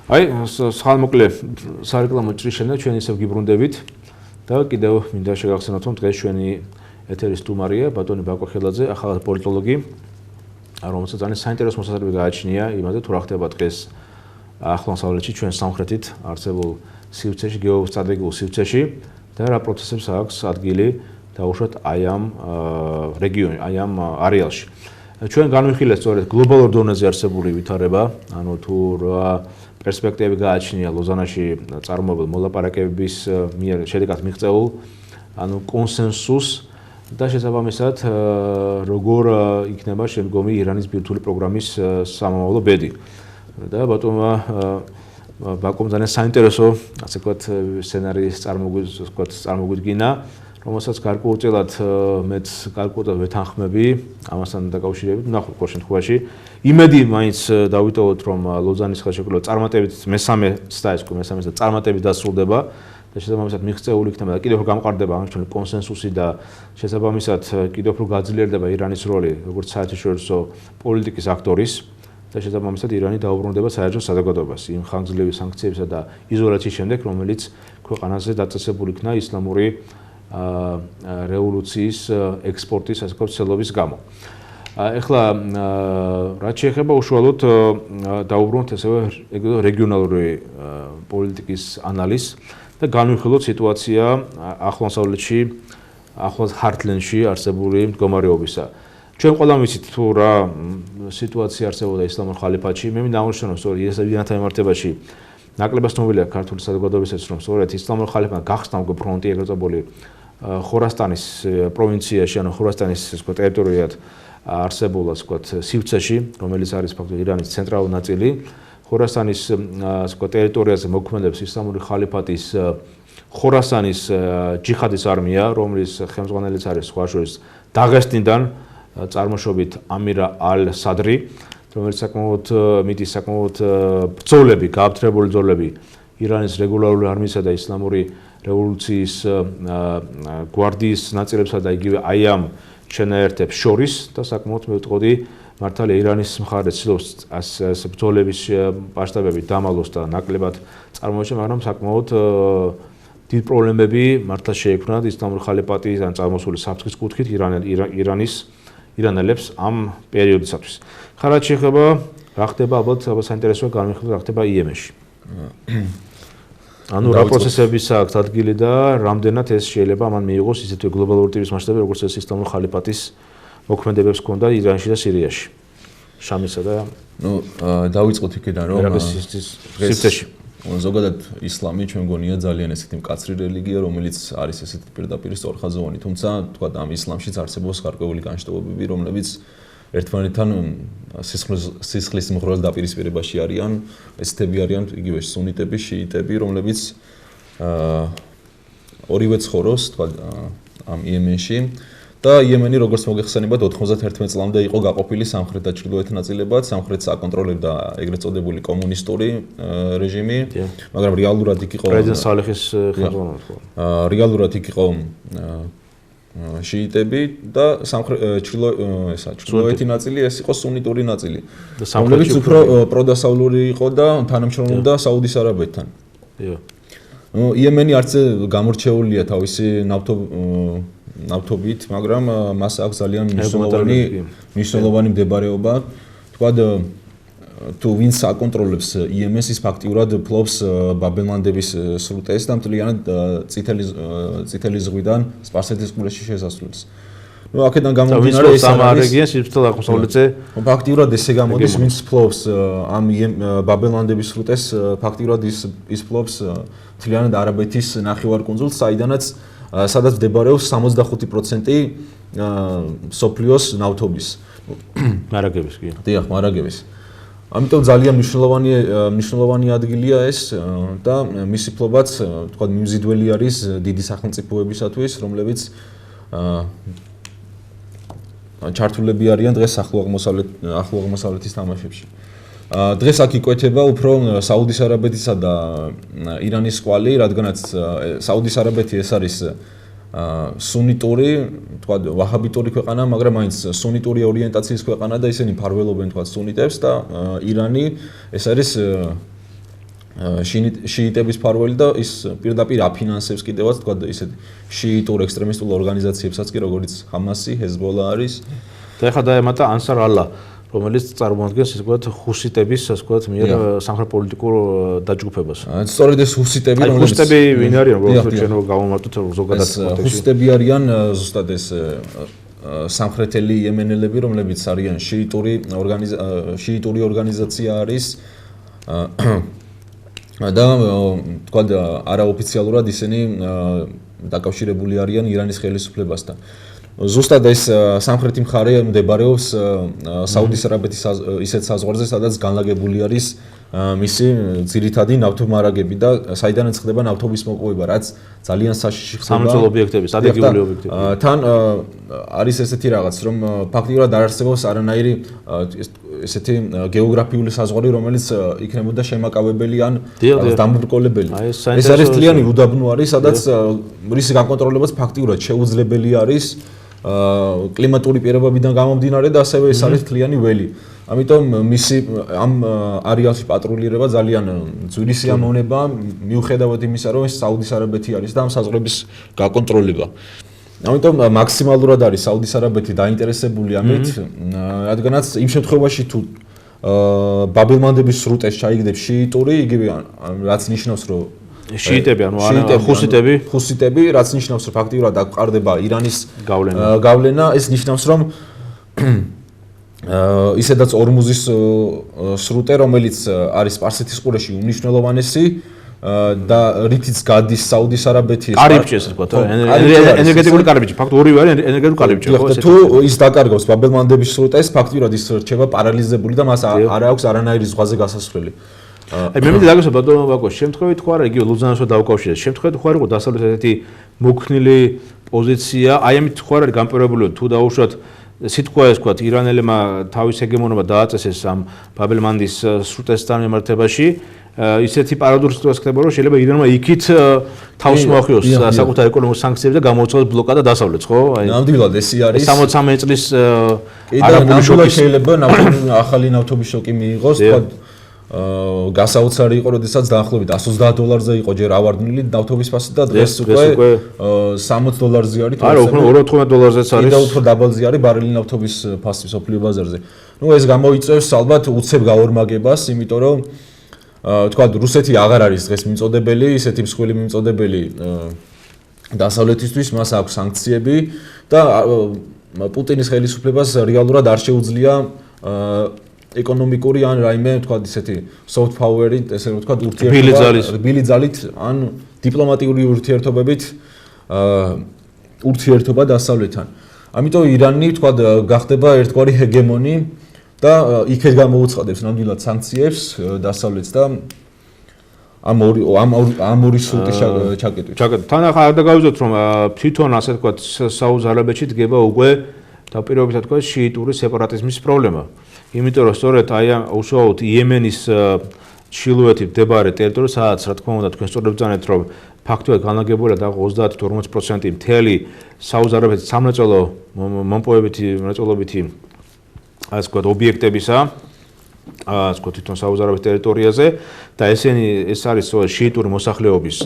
აი, ხალმოკლე სარეკლამო ჭრის შემდეგ ჩვენ ისევ გიბრუნდებით და კიდევ მინდა შეგახსენოთ, რომ დღეს ჩვენი ეთერის სტუმარია ბატონი ბაკო ხელაძე, ახალ პოლიტოლოგი, რომელსაც ძალიან საინტერესო მოსაზრება გააჩნია იმაზე, თუ რა ხდება დღეს ახლო-აღმოსავლეთში ჩვენ სამხრეთით არსებულ სივრცეში, გეოსტრატეგიულ სივრცეში და რა პროცესებს აქვს ადგილი დაუშვათ აი ამ რეგიონში, აი ამ არეალში. ჩვენ განვიხილეთ სწორედ გლობალურ დონეზე არსებული ვითარება, ანუ თუ რა პერსპექტივები გააჩნია ლოზანაში წარმოებულ მოლაპარაკებების მიერ შედეგად მიღწეულ, ანუ კონსენსუსს და შესაბამისად როგორ იქნება შემდგომი ირანის ბირთვული პროგრამის სამომავლო ბედი. და ბატონმა ბაკომ ძალიან საინტერესო, ასე ვთქვათ, სცენარის წარმოგვიდგინა, რომელსაც გარკვეულწილად მეც გარკვეულწილად ვეთანხმები ამასთან დაკავშირებით, ნახოთ ყოველ შემთხვევაში. იმედი მაინც დავიტოვოთ, რომ ლოზანის ხელშეკრულება წარმატებით მესამე და წარმატებით დასრულდება და შესაბამისად მიღწეული იქნება და კიდევ უფრო გამყარდება აღმოჩენილი კონსენსუსი და შესაბამისად კიდევ უფრო გაძლიერდება ირანის როლი როგორც საერთაშორისო პოლიტიკის აქტორის და შესაბამისად ირანი დაუბრუნდება საერთო საზოგადოებას იმ ხანგრძლივი სანქციებისა და იზოლაციის შემდეგ, რომელიც ქვეყანაზე დაწესებული იქნა ისლამური რევოლუციის ექსპორტის ასე ვთქვათ ცელობის გამო. ეხლა რაც შეეხება უშუალოდ დაუბრუნდეთ ასევე რეგიონალური პოლიტიკის ანალიზს და განვიხილოთ სიტუაცია ახლო-აღმოსავლეთში, ახლო ჰარტლენდში არსებული მდგომარეობისა. ჩვენ ყველამ ვიცით თუ რა სიტუაცია არსებობდა ისლამურ ხალიფატში. მე მინდა აღნიშნო, რომ სწორედ ირანთან მიმართებაში ნაკლებად ცნობილია ქართული საზოგადოებისათვის, რომ სწორედ ისლამურ ხალიფატმა გახსნა უკვე ფრონტი ეგრეთ წოდებული ხორასტანის პროვინციაში, ანუ ხორასტანის ტერიტორიად არსებულ ასე ვთქვათ სივრცეში, რომელიც არის ფაქტობრივად ირანის ცენტრალური ნაწილი. ხორასტანის ასე ვთქვათ ტერიტორიაზე მოქმედებს ისლამური ხალიფატის ხორასანის ჯიხადის არმია, რომლის ხელმძღვანელიც არის სხვა შორის დაღესტნიდან წარმოშობით ამირა ალ-სადრი, რომელიც საკმაოდ ბრძოლები, გააფთრებული ბრძოლები ირანის რეგულარული არმიისა და ისლამური რევოლუციის გვარდიის ნაწილებსა და იგივე აი ამ შენაერთებს შორის და საკმაოდ მევტყოდი მართალია ირანის მხარე ცდილობს ეს ბრძოლების მასშტაბები დამალოს და ნაკლებად წარმოაჩინა, მაგრამ საკმაოდ დიდ პრობლემები მართლა შეექმნათ ისლამური ხალიფატის ან წარმოსული საფრთხის კუთხით ირანელებს ამ პერიოდისათვის. ხარად შეეხება რა ხდება ალბათ საინტერესოა განვიხილოთ რა ხდება იემენში. ანუ რა პროცესების აქვს ადგილი და რამდენად ეს შეიძლება ამან მიიღოს ისეთი გლობალური ტიპის მასშტაბი, როგორც ეს ისლამური ხალიფატის მოქმედებებს ჰქონდა ირანში და სირიაში. შამისა და დავიწყოთ იქიდან რომ სივრცეში. ზოგადად ისლამი ჩვენ მგონია ძალიან ესეთი მკაცრი რელიგია, რომელიც არის ესეთი პირდაპირ სწორხაზოვანი, თუმცა თქვა ამ ისლამშიც არსებობს გარკვეული განშტოებები, რომლებიც ერთმანეთთან სისხლის მღრღელ დაპირისპირებაში არიან, ესეთები არიან იგივე სუნიტები, შიიტები, რომლებიც ორივე ცხოვრობს თქვა ამ იემენში და იემენი როგორც მოგეხსენებათ 91 წლამდე იყო გაყოფილი სამხრეთ და ჩრდილოეთ ნაწილებად, სამხრეთს აკონტროლებდა ეგრეთ წოდებული კომუნისტური რეჟიმი, მაგრამ რეალურად იქ იყო პრეზიდენტ სალეხის ხელმძღვანელობით. რეალურად იქ იყო შიიტები და ჩრდილოეთი ნაწილი ეს იყო სუნიტური ნაწილი. რომლებიც უფრო პროდასავლური იყო და თანამშრომლობდა საუდის არაბეთთან. იემენი არც გამორჩეულია თავისი ნავთობით, მაგრამ მას აქვს ძალიან მნიშვნელოვანი მდებარეობა. თქვა თუ ვინც აკონტროლებს იემენს, ის ფაქტიურად ფლობს ბაბელანდების სრუტეს და მთლიანად წითელი ზღვიდან სპარსეთის ყურეში შესასვლელს. აქედან გამომდინარე ეს ამ რეგიონს იფრთხილ აღმოსავლეთზე ფაქტიურად ესე გამოდის, ვინც ფლობს ამ ბაბელანდების სრუტეს, ფაქტიურად ის ფლობს მთლიანად არაბეთის ნახევარკუნძულს, სადაც მდებარეობს 65% სოფლიოს ნავთობის. მარაგების კი. დიახ, მარაგების. ამიტომ ძალიან მნიშვნელოვანი ადგილია ეს და მისი ფლობაც თქვა მიმზიდველი არის დიდი სახელმწიფოებისათვის, რომლებიც ჩართულები არიან დღეს ახლო აღმოსავლეთის თამაშებში. დღეს აქ იკვეთება უფრო საუდის არაბეთისა და ირანის კვალი, რადგანაც საუდის არაბეთი ეს არის სუნიტური, თქვა ვაჰაბიტური ქვეყანა, მაგრამ მაინც სუნიტური ორიენტაციის ქვეყანა და ისინი ფარველობენ თქვა სუნიტებს და ირანი ეს არის შიიტების ფარველი და ის პირდაპირ აფინანსებს კიდევაც თქვა ისეთ შიიტურ ექსტრემისტულ ორგანიზაციებსაც კი როგორც ჰამასი, ჰეზბოლა არის. და ეხლა დაემატა ანსარ ალა, რომელიც წარმოადგენს ისე ვთქვათ ჰუსიტების ასე ვთქვათ მიერ სამხრეთ პოლიტიკურ დაჯგუფებას. სწორედ ეს ჰუსიტები რომლებიც ჰუსიტები ვინ არიან, როგორც ჩვენ გავამართოთ ზოგადად კონტექსტში. ჰუსიტები არიან ზუსტად ეს სამხრეთელი იემენელები, რომლებიც არიან შიიტური ორგანიზაცია არის და თქვა არაოფიციალურად ისინი დაკავშირებული არიან ირანის ხელისუფლებასთან. ზუსტად ეს სამხრეთი მხარე მდებარეობს საუდის არაბეთის ისეთ საზღვარზე, სადაც განლაგებული არის მისი ძირითადი ნავთობმარაგები და საიდანაც ხდება ნავთობის მოპოვება, რაც ძალიან საშიში ხდება. სამრეწველო ობიექტები, სტრატეგიული ობიექტები. თან არის ესეთი რაღაც, რომ ფაქტიურად არ არსებობს არანაირი ესეთი გეოგრაფიული საზღვარი, რომელიც იქნებოდა შემაკავებელი ან დამბრკოლებელი. ეს არის თლიანი უდაბნო არის, სადაც რის განკონტროლებაც ფაქტიურად შეუძლებელი არის კლიმატური პირობებიდან გამომდინარე და ასევე ეს არის თლიანი ველი. ამიტომ მისი ამ არეალში პატრულირება ძალიან ძვირი სიამოვნება, მიუხედავად იმისა, რომ ეს საუდის არაბეთი არის და ამ საზღვრების გაკონტროლება. ამიტომ მაქსიმალურად არის საუდის არაბეთი დაინტერესებული ამით, რადგანაც იმ შემთხვევაში თუ ბაბელმანდების სრუტეს ჩაიგდებს შიიტური, იგივე რაც ნიშნავს, რომ შიიტები, ანუ ჰუსიტები, რაც ნიშნავს, რომ ფაქტიურად აქ ყარდება ირანის გავლენა, ეს ნიშნავს, რომ ისედაც ორმუზის სრუტე, რომელიც არის სპარსეთის ყურეში უმნიშვნელოვანესი და რითიც გადის საუდის არაბეთი კარიბჭე ესე ვთქვათ, ენერგეტიკული კარიბჭე, ფაქტობრივად ორივე არის ენერგეტიკული კარიბჭე, ხო ესე. თუ ის დაკარგავს ბაბელმანდების სრუტეს, ფაქტიურად ის რჩება პარალიზებული და მას არ აქვს არანაირი ზღვაზე გასასვლელი. აი მე მინდა დაგესვა ბატონო ბაკო, შემთხვევით ხო არა იგივე ლუზანასო დაუკავშირეს. შემთხვევით ხო არ იყო დასავლეთ ესეთი მოქნილი პოზიცია, აი ამით ხო არ არის გამპირობებული თუ დაუშვათ სიტყვა ეს ვთქვათ ირანელებმა თავის ჰეგემონობა დააწესეს ამ ბაბელმანდის სრუტესთან მიმართებაში. ისეთი პარადოქსი ხდება, რომ შეიძლება ირანმა იქით თავს მოახიოს საკუთარ ეკონომიკურ სანქციებს და გამოუცხადოს ბლოკადა დასავლეთს, ხო? აი ნამდვილად ესე არის. 63 წლის არაბული შოკი შეიძლება ახალი ნავთობის შოკი მიიღოს, თქვა გასაოცარი იყო, როდესაც დაახლოებით $130 იყო ჯერ ავარდნილი ნავთობის ფასი და დღეს უკვე $60 არის. არა, უფრო $218-ზეც არის. და უფრო დაბალზე არის ბარელი ნავთობის ფასი სოფლიო ბაზარზე. ნუ ეს გამოიწვევს ალბათ უცებ გაორმაგებას, იმიტომ რომ თქვა რუსეთი აღარ არის დღეს მიმწოდებელი, ისეთი მსხვილი მიმწოდებელი დასავლეთისთვის, მას აქვს სანქციები და პუტინის ხელისუფლებას რეალურად არ შეუძლია ეკონომიკური ან რაიმე თქვა ისეთი soft power-ი, ესე რომ თქვა რბილი ძალით ან დიპლომატიური ურთიერთობებით ურთიერთობა დასავლეთთან. ამიტომ ირანი თქვა გახდება ერთგვარი ჰეგემონი და იქეთ გამოუცხადებს ნამდვილად სანქციებს დასავლეთს და ამ ორი სრუტის ჩაკეტვით. თან ახლა არ დაგავიძოთ რომ თვითონ ასე თქვა საუდის არაბეთში დგება უკვე დაპირობითად თქვა შიიტური სეპარატიზმის პრობლემა. იმიტომ რომ სწორედ აი ამ უშუალოდ იემენის ჩრდილოეთით მდებარე ტერიტორია, სადაც რა თქმა უნდა თქვენ სწორად ბრძანეთ რომ ფაქტობრივად განლაგებულია და 30-40% მთელი საუდის არაბეთის სამრეწველო მომპოვებითი ასე ვთქვათ ობიექტებისა, ასე ვთქვათ თვითონ საუდის არაბეთის ტერიტორიაზე და ეს არის შიიტური მოსახლეობის,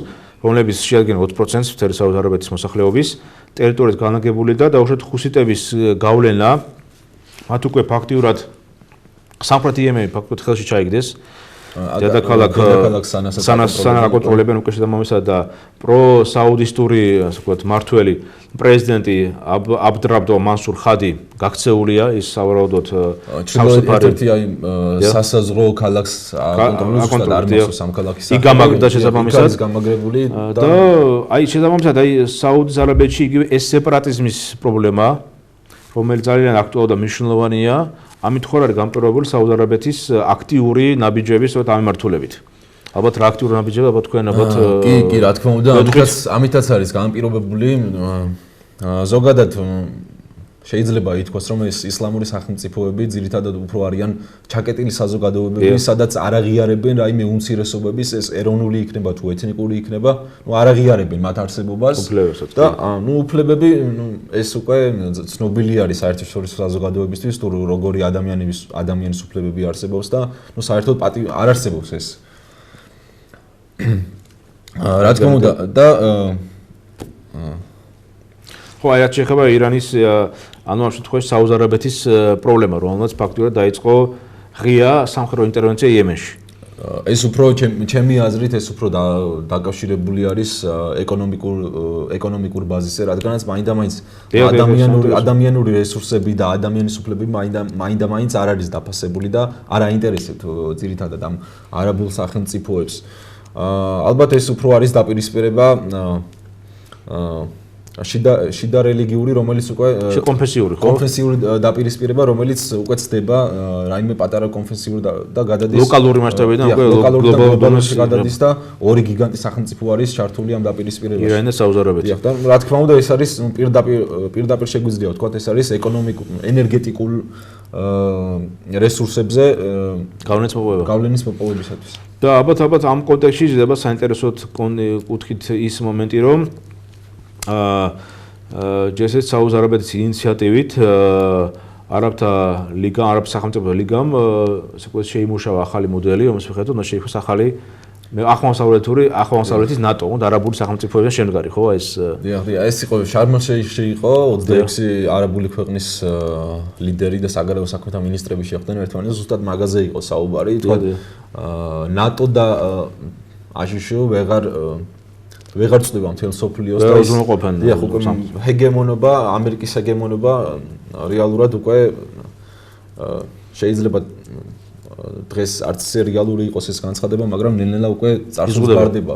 რომლებიც შეადგენენ 20%-ს მთელი საუდის არაბეთის მოსახლეობის ტერიტორიით განლაგებული და დაუშვათ ჰუსიტების გავლენა მათ უკვე ფაქტიურად სამხრეთი იემენი ფაქტობრივად ხელში ჩაიგდეს. დედაქალაქ სანას აკონტროლებენ უკვე შესაბამისად და პრო-საუდისტური ასე ვთქვათ მართველი პრეზიდენტი აბდრაბდო მანსურ ხადი გაქცეულია, ის სავარაუდოდ ერთ-ერთი აი სასაზღვრო ქალაქს აკონტროლებს და არ მოსულს ამ ქალაქის იქ გამაგრდა შესაბამისად გამაგრებული და აი შესაბამისად აი საუდის არაბეთში იგივე ეს სეპარატიზმის პრობლემა, რომელიც ძალიან აქტუალური და მნიშვნელოვანია. ამით ხო არის გამპირობებული საუდის არაბეთის აქტიური ნაბიჯების ამემართულებით. ალბათ რა აქტიური ნაბიჯები, ალბათ თქვენ ალბათ კი, რა თქმა უნდა, ამითაც არის გამპირობებული ზოგადად შეიძლება ითქვას, რომ ეს ისლამური სახელმწიფოები ძირითადად უფრო არიან ჩაკეტილი საზოგადოებები, სადაც არ აღიარებენ რაიმე უმცირესობების, ეს ეროვნული იქნება თუ ეთნიკური იქნება, ნუ არ აღიარებენ მათ არსებობას და ნუ უფლებები, ეს უკვე ცნობილი არის საერთაშორისო საზოგადოებისთვის, თუ როგორი ადამიანის უფლებები არსებობს და ნუ საერთოდ არ არსებობს ეს. რა თქმა უნდა და ხო აი რაც შეეხება ირანის ანუ ამ შემთხვევაში საუზარაბეთის პრობლემა რომელმაც ფაქტურად დაიწყო ღია სამხედრო ინტერვენცია იემენში ეს უფრო ჩემი აზრით ეს უფრო დაკავშირებული არის ეკონომიკურ ბაზისზე, რადგანაც მაინდა-მაინც ადამიანური რესურსები და ადამიანის უფლებები მაინდა-მაინც არ არის დაფასებული და არ აინტერესებთ ძირითადად ამ არაბულ სახელმწიფოებს. ალბათ ეს უფრო არის დაპირისპირება შიდა რელიგიური, რომელიც უკვე კონფესიური დაპირისპირება, რომელიც უკვე ცდება რაიმე პატარა კონფესიური და გადადის ლოკალური მასშტაბიდან უკვე გლობალურში გადადის და ორი გიგანტი სახელმწიფო არის ჩართული ამ დაპირისპირებაში. ირანი და საუზარაბეთი. და რა თქმა უნდა ეს არის პირდაპირ შეგვიძლია ვთქვათ ეს არის ენერგეტიკულ რესურსებზე გავლენის მოპოვებისათვის. და ალბათ ამ კონტექსტში იზრდება საინტერესოდ კუთხით ის მომენტი რომ ჯესეთ საუზარაბეთის ინიციატივით არაბთა ლიგა, არაბ სახელმწიფოთა ლიგამ შეიმუშავა ახალი მოდელი, რომელსაც მიხედავთ, უნდა შეიქმნას ახალი აღმოსავლეთის ნატო, არაბული სახელმწიფოების შემდგარი, ხო, ეს ეს იყო შარმ-ელ-შეიხში იყო 26 არაბული ქვეყნის ლიდერი და საგარეო საქმეთა მინისტრები შეხვდნენ ერთმანეთს, ზუსტად მაგაზე იყო საუბარი, თქვა ნატო და აშშ ვეღარ წდება მთელ სოფლიოს და უზრუნველყოფენ. დიახ, უკვე ჰეგემონობა, ამერიკის ჰეგემონობა რეალურად უკვე შეიძლება დღეს არც რეალური იყოს ეს განცხადება, მაგრამ ნელ-ნელა უკვე წარსულს გარდება.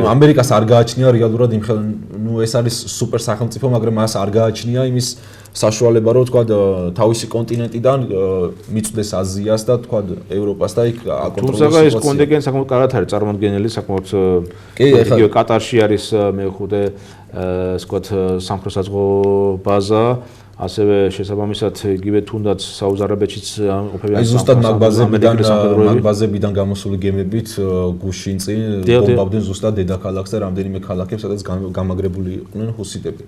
ამერიკას არ გააჩნია რეალურად ეს არის სუპერ სახელმწიფო, მაგრამ მას არ გააჩნია იმის საშუალება, რომ თქვა თავისი კონტინენტიდან მიწვდეს აზიას და თქვა ევროპას და იქ აკონტროლოს. თუმცა ეს კონტინენტი საკმაოდ კარგად არის წარმოდგენილი, საკმაოდ იგივე კატარში არის მე-5 ასე ვთქვათ სამხედრო ბაზა, ასევე შესაბამისად იგივე თუნდაც საუზარაბეთშიც ყოფილი არის. აი ზუსტად მაგ ბაზებიდან გამოსული გემებით გუშინ წინ ბომბავდნენ ზუსტად დედაქალაქს და რამდენიმე ქალაქებს, სადაც გამაგრებული იყვნენ ჰუსიტები.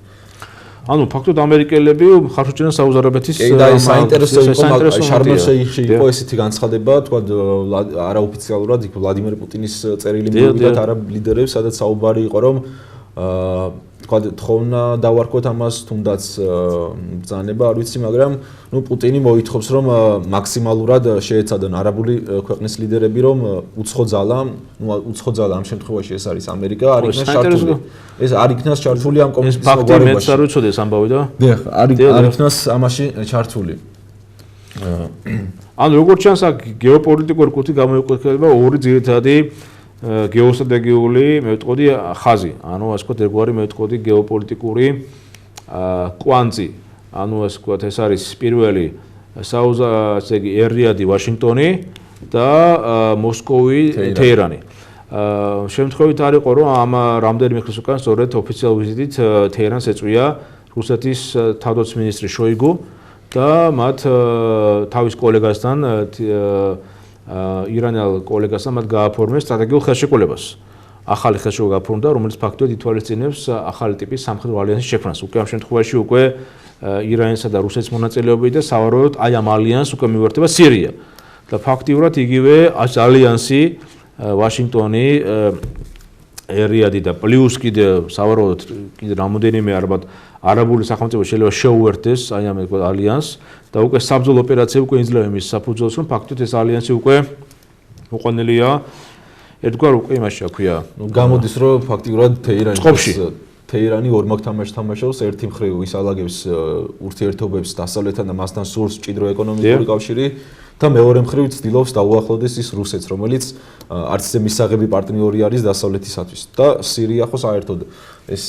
ანუ ფაქტობრივად ამერიკელები ხარს უჭერენ საუზარაბეთის და საინტერესო იყო შარმ-ელ-შეიხში იყო ესეთი განცხადება, თქვა არაოფიციალურად იქ ვლადიმერ პუტინის წერილი მივიდათ არაბ ლიდერებს, სადაც საუბარი იყო რომ თქვა თხოვნა დავარქვათ ამას თუნდაც ბრძანება არ ვიცი, მაგრამ ნუ პუტინი მოითხოვს რომ მაქსიმალურად შეეცადონ არაბული ქვეყნის ლიდერები რომ უცხო ძალა ამ შემთხვევაში ეს არის ამერიკა არ იქნას ჩართული. ეს არ იქნას ჩართული ამ კომისიის მოგვარებაში. ეს ფაქტი მეც არ ვიცოდი ეს ამბავი და დიახ, არ იქნას ამაში ჩართული. ანუ როგორც ჩანს აქ გეოპოლიტიკური კუთხე გამოიკვეთება ორი ძირითადი გეოსტრატეგიული მეთოდი ხაზი, ანუ ასე ვთქვათ, ერთგვარი მეთოდი გეოპოლიტიკური კვანძი. ანუ ასე ვთქვათ, ეს არის პირველი ესე იგი ერიადი ვაშინგტონი და მოსკოვი თეირანი. შემთხვევით არ იყო რომ ამ რამდენიმე ხნის უკან სწორედ ოფიციალურ ვიზიტით თეირანს ეწვია რუსეთის თავდაცვის მინისტრი შოიგუ და მათ თავის კოლეგასთან ირანელ კოლეგასთან მათ გააფორმეს სტრატეგიულ ხელშეკრულებას. ახალი ხელშეკრულება გააფორმდა, რომელიც ფაქტობრივად ითვალისწინებს ახალი ტიპის სამხედრო ალიანსის შექმნას. უკვე ამ შემთხვევაში უკვე ირანისა და რუსეთის მონაწილეობით და სავარაუდოდ აი ამ ალიანსს უკვე მიუერთდება სირია. და ფაქტიურად იგივე ალიანსი ვაშინგტონი ერიადი და პლუს კიდე სავარაუდოდ კიდე რამოდენიმე არაბული სახელმწიფო შეიძლება შეუერთდეს აი ამ ალიანსს და უკვე საბრძოლო ოპერაციები უკვე იძლევა იმის საფუძველს რომ ფაქტობრივად ეს ალიანსი უკვე მოყვანილია ერთგვარ უკვე იმაში აქვია. გამოდის რომ ფაქტიურად თეირანი ორმაგ თამაშს თამაშობს, ერთი მხრივ ისალაგებს ურთიერთობებს დასავლეთთან და მასთან სურს მჭიდრო ეკონომიკური კავშირი და მეორე მხრივ ცდილობს დაუახლოვდეს ის რუსეთს, რომელიც არც ისე მისაღები პარტნიორი არის დასავლეთისათვის და სირია ხო საერთოდ ეს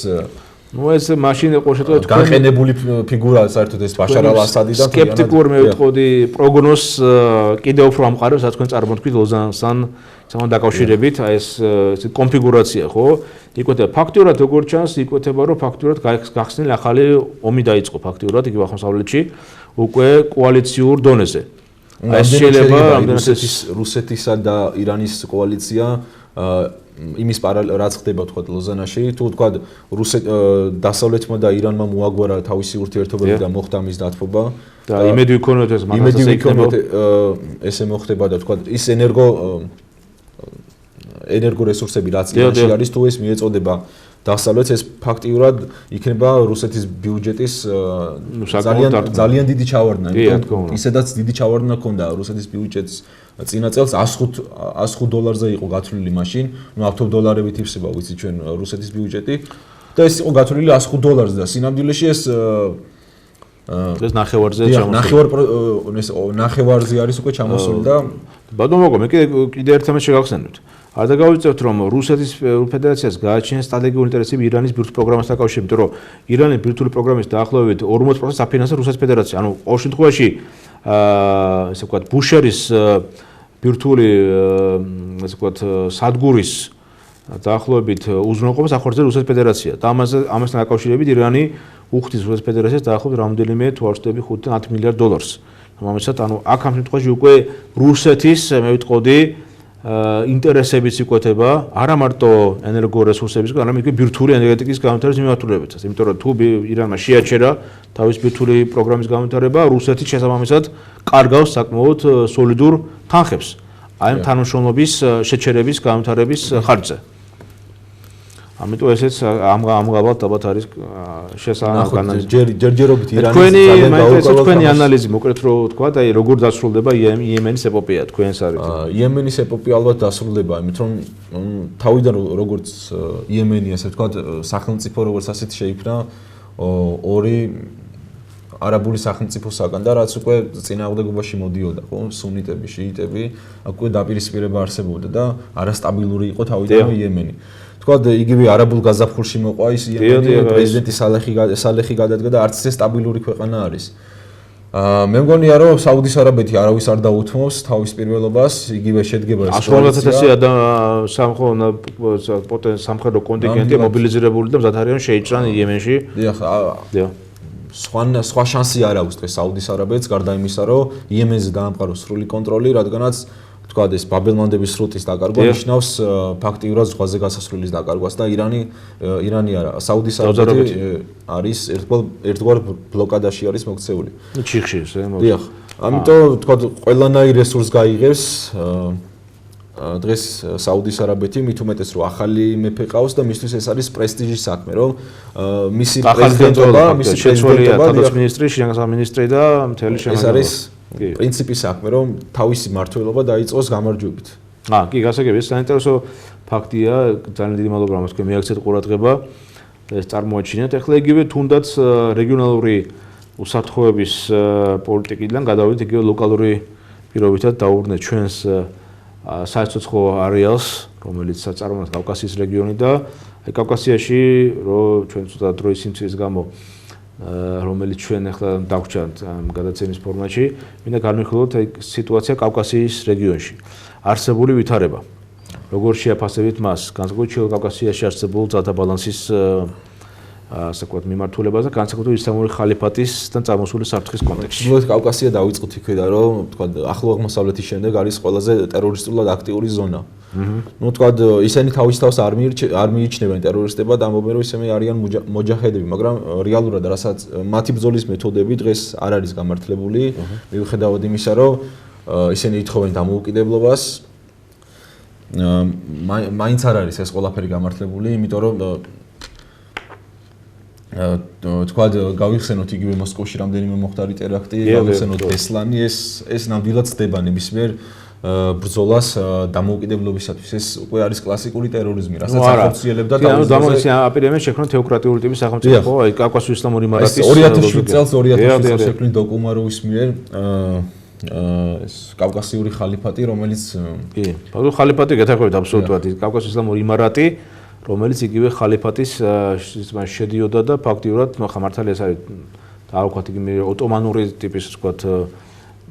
ეს მაშინ იყო შეთავაზებული განყენებული ფიგურაა საერთოდ ეს ბაშარ ალ-ასადი და სკეპტიკურ მე ვიტყოდი პროგნოზს კიდევ უფრო ამყარებს, რაც თქვენ წარმოთქვით ლოზანსთან სამ დაკავშირებით, აი ეს კონფიგურაცია ხო? იკვეთება ფაქტურად როგორც ჩანს, იკვეთება რომ ფაქტურად გახსნილი ახალი ომი დაიწყო ფაქტურად იგივე აღმოსავლეთში უკვე კოალიციურ დონეზე. აი ეს შეიძლება რუსეთისა და ირანის კოალიცია იმის რაც ხდება თქვა ლოზანაში, თუ თქვა დასავლეთმა და ირანმა მოაგვარა თავისი ურთიერთობები და მოხდა მის დათბობა და იმედი ვიქონოთ ეს მაგას ესე მოხდება და თქვა ის ენერგორესურსები რაც ირანში არის თუ ეს მიეწოდება დასავლეთს ეს ფაქტიურად იქნება რუსეთის ბიუჯეტის ძალიან დიდი ჩავარდნა. ისედაც დიდი ჩავარდნა ჰქონდა რუსეთის ბიუჯეტის წინა წელს $105 იყო გათვლილი მაშინ, $1000 იფსება ვიცი ჩვენ რუსეთის ბიუჯეტი და ეს იყო გათვლილი $105 და სინამდვილეში ეს ეს ნახევარზე ჩამოსული. ნახევარზე არის უკვე ჩამოსული და ბატონო მოგო მე კიდე ერთამაც შეგახსენებთ. არ დაგავიწყებთ რომ რუსეთის ფედერაციას გააჩნია სტრატეგიული ინტერესები ირანის ბირთვულ პროგრამასთან დაკავშირებით, იმიტომ რომ ირანის ბირთვული პროგრამის დაახლოებით 40% აფინანსებს რუსეთის ფედერაცია. ანუ ყოველ შემთხვევაში ესე ვთქვათ ბუშერის ბირთვული ესე ვთქვათ სადგურის დაახლოებით უზრუნველყოფას ახორციელებს რუსეთის ფედერაცია. და ამასთან დაკავშირებით ირანი უხდის რუსეთის ფედერაციას დაახლოებით რამდენიმე თუ არ ვცდები 5-10 მილიარდ დოლარს. ამასთან ანუ აქ ამ შემთხვევაში უკვე რუსეთის მე ვიტყოდი ინტერესებიც იკვეთება არა მარტო ენერგორესურსებისგან, არამედ ბირთვული ენერგეტიკის განვითარების მიმართულებითაც. იმიტომ რომ თუ ირანმა შეაჩერა თავის ბირთვული პროგრამის განვითარება, რუსეთი შესაბამისად კარგავს საკმაოდ სოლიდურ თანხებს აი ამ თანამშრომლობის შეჩერების განვითარების ხარჯზე. ამიტომ ესეც ამგვარად ალბათ არის შესაძლებელი. ჯერჯერობით ირანის თქვენი ანალიზი მოკლედ რო თქვა და როგორ დასრულდება იემენის ეპოპეა თქვენს არის. იემენის ეპოპეა ალბათ დასრულდება, იმით რომ თავიდან როგორც იემენი ასე ვთქვათ სახელმწიფო როგორც ასეთი შეიქმნა ორი არაბული სახელმწიფოსაგან და რაც უკვე წინააღმდეგობაში მოდიოდა, ხო, სუნიტები, შიიტები, აქ უკვე დაპირისპირება არსებობდა და არასტაბილური იყო თავიდანვე იემენი. თქვა იგივე არაბულ გაზაფხულში მოყვა ის იემენი პრეზიდენტი სალეხი გადადგა და არც ეს სტაბილური ქვეყანა არის. მე მგონია რომ საუდის არაბეთი არავის არ დაუთმობს თავის პირველობას, იგივე შედგება ეს კოალიცია და სამხედრო კონტინგენტი მობილიზირებული და მზად არიან შეიჭრან იემენში. დიახ. სხვა შანსი არ აქვს დღეს საუდის არაბეთს გარდა იმისა რომ იემენზე დაამყაროს სრული კონტროლი, რადგანაც თქვა ეს ბაბელმანდების სრუტის დაკარგვა ნიშნავს ფაქტიურად ზღვაზე გასასვლელის დაკარგვას და ირანი არა საუდის არაბეთი არის ერთგვარ ბლოკადაში არის მოქცეული. ჩიხში ეს დიახ. ამიტომ თქვა ყველანაირ რესურსს გაიღებს დღეს საუდის არაბეთი მით უმეტეს რომ ახალი მეფე ყავს და მისთვის ეს არის პრესტიჟის საქმე რომ მისი პრეზიდენტობა თავდაცვის მინისტრი, შინაგან მინისტრი და მთელი შემადგენლობა. ეს არის პრინციპის საქმე რომ თავისი მმართველობა დაიწყოს გამარჯვებით. კი, გასაგები, ეს საინტერესო ფაქტია, ძალიან დიდი მადლობა რომ თქვენ მიაქცეთ ყურადღება და ეს წარმოაჩინეთ. ახლა იგივე თუნდაც რეგიონალური უსაფრთხოების პოლიტიკიდან გადავიდეთ იგივე ლოკალური პირობითად დაუბრუნდეთ ჩვენს საერთო არეალს, რომელიც წარმოადგენს კავკასიის რეგიონი და კავკასიაში რომ ჩვენ ცოტა დროის სიმცირის გამო რომელიც ჩვენ ახლა დავჭანთ ამ გადაცემის ფორმატში, მინდა განვიხილოთ სიტუაცია კავკასიის რეგიონში. არსებული ვითარება. როგორ შეაფასებით მას? განსაკუთრებით კავკასიაში არსებულ ძალთა ბალანსის ასე ვთქვათ მიმართულებას და განსაკუთრებით ისლამური ხალიფატისთან წამოსული საფრთხის კონტექსტში. უბრალოდ კავკასია დავიწყოთ იქიდან, რომ ვთქვათ ახლო აღმოსავლეთის შემდეგ არის ყველაზე ტერორისტულად აქტიური ზონა. ნუ ვთქვათ ისინი თავის თავს არ მიიჩნევენ ტერორისტებად, ამბობენ რომ ისინი არიან მოჯაჰედები, მაგრამ რეალურად რასაც მათი ბრძოლის მეთოდები დღეს არ არის გამართლებული, მიუხედავად იმისა, რომ ისინი ითხოვენ დამოუკიდებლობას, მაინც არ არის ეს ყველაფერი გამართლებული, იმიტომ რომ თქვა გავიხსენოთ იგივე მოსკოვში რამდენიმე მომხდარი ტერაქტი, გავიხსენოთ ბესლანი, ეს ნამდვილად ხდება ნებისმიერ ბრძოლას დამოუკიდებლობისათვის. ეს უკვე არის კლასიკური ტერორიზმი, რასაც ახორციელებდა თავის აპირებენ შექმნან თეოკრატიული ტიპის სახელმწიფო, აი კავკასიის ისლამური იმარატის 2007 წელს 2007 წელს შექმნილ დოკუმაროვის მიერ ეს კავკასიური ხალიფატი, რომელიც კი, ხალიფატი გეთახმებით აბსოლუტურად კავკასიის ისლამური იმარატი რომელიც იგივე ხალიფატის შედიოდა და ფაქტიურად მართალია ეს არის დაავკვათ იგივე ოტომანური ტიპის ვთქვათ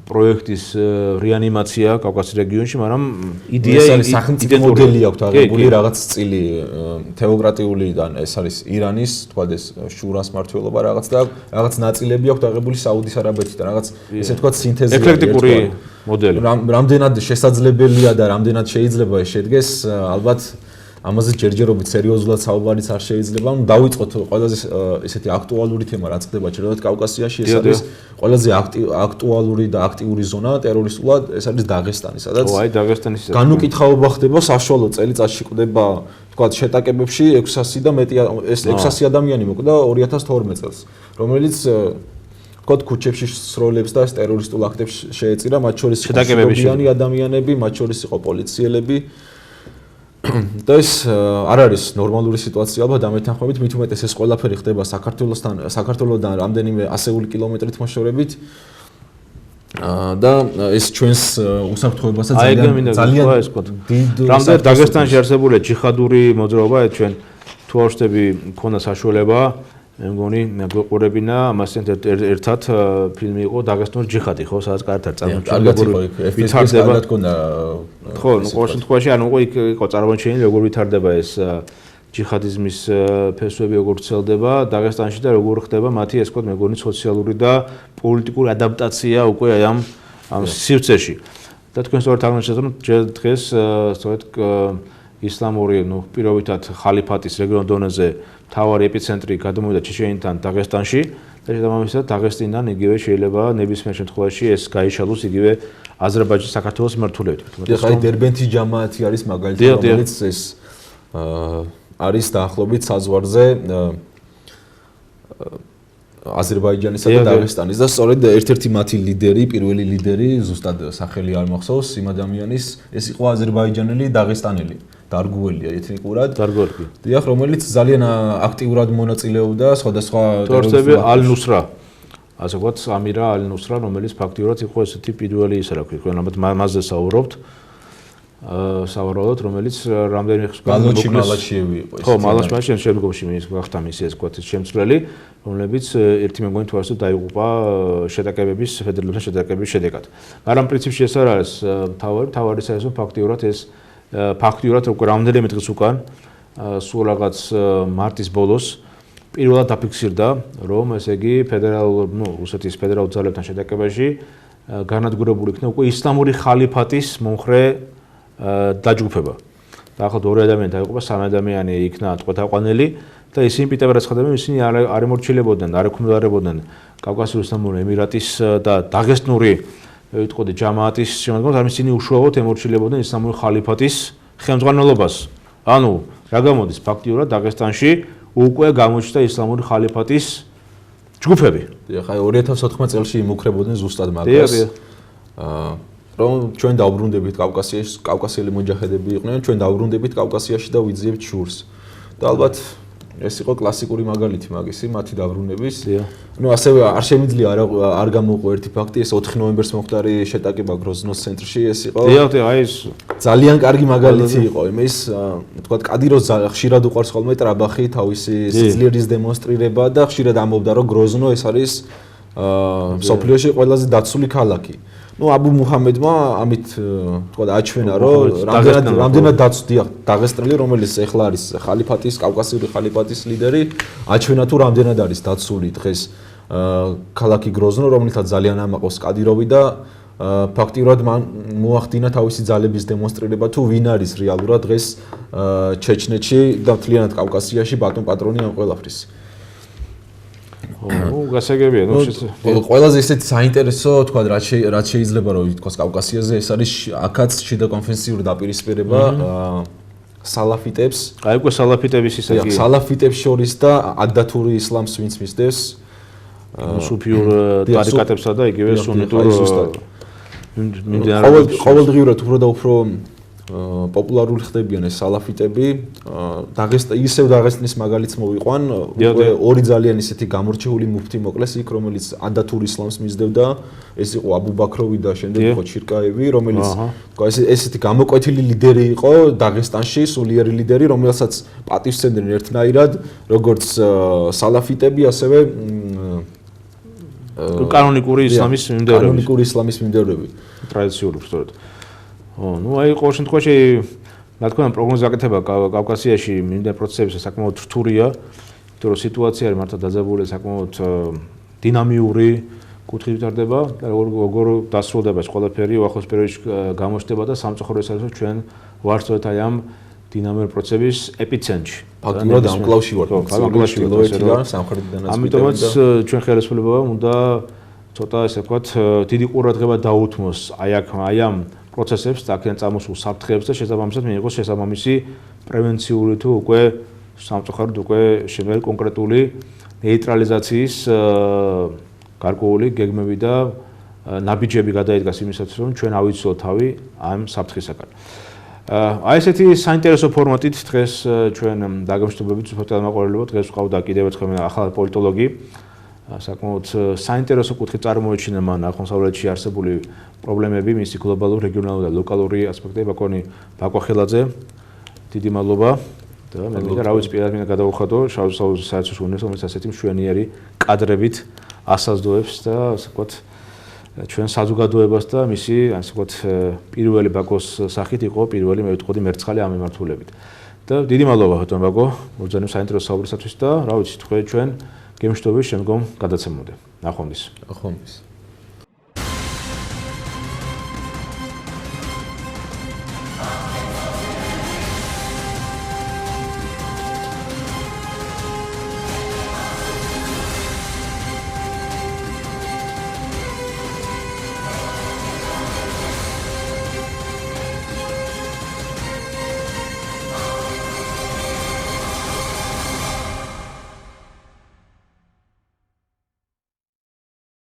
პროექტის რეანიმაცია კავკასიის რეგიონში, მაგრამ იდეა ის სახელმწიფო მოდელი აქვს აღებული რაღაც წილი თეოკრატიულიდან ეს არის ირანის, თქვა ეს შურას მმართველობა რაღაც და რაღაც ნაწილები აქვს აღებული საუდის არაბეთიდან, რაღაც ესე ვთქვათ სინთეზი ეკლექტიკური მოდელი. რამდენად შესაძლებელია და რამდენად შეიძლება ეს შედგეს, ალბათ ამაზე ჯერჯერობით სერიოზულად საუბარიც არ შეიძლება. ანუ დავიწყოთ ყველაზე ესეთი აქტუალური თემა რაც ხდება ჯერჯერობით კავკასიაში, ეს არის ყველაზე აქტუალური და აქტიური ზონა ტერორისტულად, ეს არის დაღესტანი, სადაც განუკითხაობა ხდება საშუალო წელიწადში ყდება თქვა შეტაკებებში 600 და მეტი ეს 600 ადამიანი მოკვდა 2012 წელს, რომელიც კოდ ქუჩებში სროლებს და ტერორისტულ აქტებს შეეწირა, მათ შორის შეტაკებებიანი ადამიანები, მათ შორის იყო პოლიციელები. და ეს არ არის ნორმალური სიტუაცია ალბათ ამეთანხმებით, მით უმეტეს ეს ყველაფერი ხდება საქართველოსთან რამდენიმე ასეული კილომეტრით მოშორებით. და ეს ჩვენს უსაფრთხოებასაც ძალიან დიდ რამდენ დაღესტანში არსებული ჯიჰადური მოძრაობა ჩვენ თუ არ ვშტები მქონდა საშუალება მე მგონი გვეყურებინა ამასთან ერთად ფილმი იყო დაღესტნის ჯიჰადი ხო სადაც კარგად წარმოჩენილი ვითარდება ხო ყოველ შემთხვევაში ანუ იყო წარმოჩენილი როგორ ვითარდება ეს ჯიჰადიზმის ფესვები როგორ ვრცელდება დაღესტანში და როგორ ხდება მათი ეს თქო მე მგონი სოციალური და პოლიტიკური ადაპტაცია უკვე ამ სივრცეში და თქვენ სწორედ აღნიშნეთ რომ დღეს სწორედ ისლამური პირობითად ხალიფატის რეგიონულ დონეზე მთავარი ეპიცენტრი გადმოვიდა ჩეჩენიდან დაღესტანში და შესაბამისად დაღესტნიდან იგივე შეიძლება ნებისმიერ შემთხვევაში ეს გაიშალოს იგივე აზერბაიჯანის საქართველოს მმართველობით. ხაი დერბენთის ჯამაათი არის მაგალითად რომელიც ეს არის დაახლოებით საზღვარზე აზერბაიჯანისა და დაღესტანის და სწორედ ერთ-ერთი მათი ლიდერი, პირველი ლიდერი, ზუსტად სახელი არ მახსოვს იმ ადამიანის, ეს იყო აზერბაიჯანელი დაღესტანელი, დარგუელია ეთნიკურად. დარგუელი. დიახ, რომელიც ძალიან აქტიურად მონაწილეობდა სხვადასხვა ტერორისტულ ალ-ნუსრა. ასე ვთქვათ, ამირა ალ-ნუსრა, რომელიც ფაქტიურად იყო ესეთი პირველი ისე რა ქვია, თქვენ ალბათ მასზე საუბრობთ. სავარაუდოდ რომელიც რამდენიმე ხანი მალაჩიევი იყო ეს. ხო, მალაჩიევი შემდგომში მის გახდა მისი ეს ვთქვათ შემცვლელი, რომლებიც ერთი მე მგონი თვალსაჩინო დაიღუპა შეტაკებების ფედერალურ შეტაკებების შედეგად. მაგრამ პრინციპში ეს არ არის თავარი საერთოდ ფაქტიურად უკვე რამდენიმე დღის უკან სულ რაღაც მარტის ბოლოს პირველად დაფიქსირდა რომ ესე იგი ფედერალურ რუსეთის ფედერალურ ძალებთან შეტაკებაში განადგურებული იქნა უკვე ისლამური ხალიფატის მომხრე დაჯგუფება. დაახლოებით 2 ადამიანი დაიღუპა, 3 ადამიანი იქნა თყვეთაყვანელი და ისინი პიტებარად ხედავენ, ისინი არ ემორჩილებოდნენ, არ ექვემდებარებოდნენ კავკასიური ისლამური ემირატის და დაღესტნური ვიტყოდი ჯამაათის შემადგენლობას, არამედ ისინი უშუალოდ ემორჩილებოდნენ ისლამური ხალიფატის ხელმძღვანელობას. ანუ რა გამოდის ფაქტიურად დაღესტანში უკვე გამოჩნდა ისლამური ხალიფატის ჯგუფები. ხაი 2014 წელს იმუქრებოდნენ ზუსტად მაგას. რომ ჩვენ დავბრუნდებით კავკასიელი მოჯაჰედები იყვნენ, ჩვენ დავბრუნდებით კავკასიაში და ვიძიებთ შურს. და ალბათ ეს იყო კლასიკური მაგალითი მაგისი, მათი დაბრუნების. ნუ ასევე არ შემიძლია არ გამოვყო ერთი ფაქტი, ეს 4 ნოემბერს მომხდარი შეტაკება გროზნოს ცენტრში, ეს იყო. აი ეს ძალიან კარგი მაგალითი იყო. იმის, თქვა კადიროს ხშირად უყვარს ხოლმე ტრაბახი, თავისი სიძლიერის დემონსტრირება და ხშირად ამბობდა, რომ გროზნო ეს არის სოფლიოში ყველაზე დაცული ქალაქი. ნუ აბუ მუჰამედმა ამით თქვა აჩვენა რომ რამდენად დაცვდია დაღესტნელი რომელიც ეხლა არის ხალიფატის კავკასიური ხალიფატის ლიდერი აჩვენა თუ რამდენად არის დაცული დღეს ქალაქი გროზნო რომელსაც ძალიან ამაყობს კადიროვი და ფაქტიურად მან მოახდინა თავისი ძალების დემონსტრირება თუ ვინ არის რეალურად დღეს ჩეჩნეთში და მთლიანად კავკასიაში ბატონ პატრონი ამ ყველაფრის ნუ გასაგებია, ნუ ყველაზე ისეთი საინტერესო, თქვა რაც შეიძლება რომ ითქვას კავკასიაზე, ეს არის აქაც შიდა კონფესიური დაპირისპირება სალაფიტებს. აი უკვე სალაფიტების ისე კი. სალაფიტებს შორის და ადათური ისლამს ვინც მისდევს სუფიურ ტარიკატებსა და იგივე სუნიტურ ყოველდღიურად უფრო და უფრო პოპულარული ხდებიან ეს სალაფიტები. ისევ დაღესტნის მაგალითს მოვიყვან, უკვე ორი ძალიან ისეთი გამორჩეული მუფთი მოკლეს იქ, რომელიც ადათურ ისლამს მისდევდა. ეს იყო აბუ ბაქროვი და შემდეგ იყო ჩირკაევი, რომელიც თქვა ესეთი გამოკვეთილი ლიდერი იყო დაღესტანში, სულიერი ლიდერი, რომელსაც პატივსცემდნენ ერთნაირად, როგორც სალაფიტები, ასევე კანონიკური ისლამის მიმდევრები. კანონიკური ისლამის მიმდევრები. ტრადიციული სწორედ. ნუ აი ყოველ შემთხვევაში რა თქმა უნდა პროგნოზი აკეთება კავკასიაში მიმდინარე პროცესების საკმაოდ რთულია, იმიტომ რომ სიტუაცია არის მართლა დაძაბული, საკმაოდ დინამიური კუთხით ვითარდება და როგორ დასრულდება ეს ყველაფერი უახლოს პერიოდში გამოჩნდება და სამწუხაროდ ეს არის რომ ჩვენ ვართ სწორედ აი ამ დინამიური პროცესების ეპიცენტრში. ფაქტურად ამ კლავში ვართ. ჩრდილოეთიდან, სამხრეთიდანაც. ამიტომაც ჩვენ ხელისუფლებამ უნდა ცოტა ესე ვთქვათ, დიდი ყურადღება დაუთმოს აი ამ პროცესებს, აქედან წამოსულ საფრთხეებს და შესაბამისად მიიღოს შესაბამისი პრევენციული თუ უკვე სამწუხაროდ უკვე შემდგარი კონკრეტული ნეიტრალიზაციის გარკვეული გეგმები და ნაბიჯები გადაიდგას იმისათვის, რომ ჩვენ ავიცილოთ თავი ამ საფრთხისაგან. აი ესეთი საინტერესო ფორმატით დღეს ჩვენ დაგემშვიდობებით სოფელთელმოყოლელებო, დღეს ვყავდა კიდევ ერთხელ ახალი პოლიტოლოგი. საკმაოდ საინტერესო კუთხით წარმოაჩინა მან აღმოსავლეთში არსებული პრობლემები, მისი გლობალური, რეგიონალური და ლოკალური ასპექტები. ბაკო ხელაძე, დიდი მადლობა და მე მინდა რა ვიცი პირადად გადავუხადო შავ საერთაშორისო უნივერსიტეტს, რომელიც ასეთი მშვენიერი კადრებით ასაზრდოებს და ასე ვთქვათ ჩვენ საზოგადოებას და მისი ასე ვთქვათ პირველი ბაკოს სახით იყო პირველი მე ვიტყოდი მერცხალი ამ მიმართულებით. და დიდი მადლობა ბატონ ბაკო, მოგზაურობ საინტერესო საუბრისათვის და რა ვიცი თქვენ ჩვენ გემშვიდობის შემდგომ გადაცემამდე. ნახვამდის.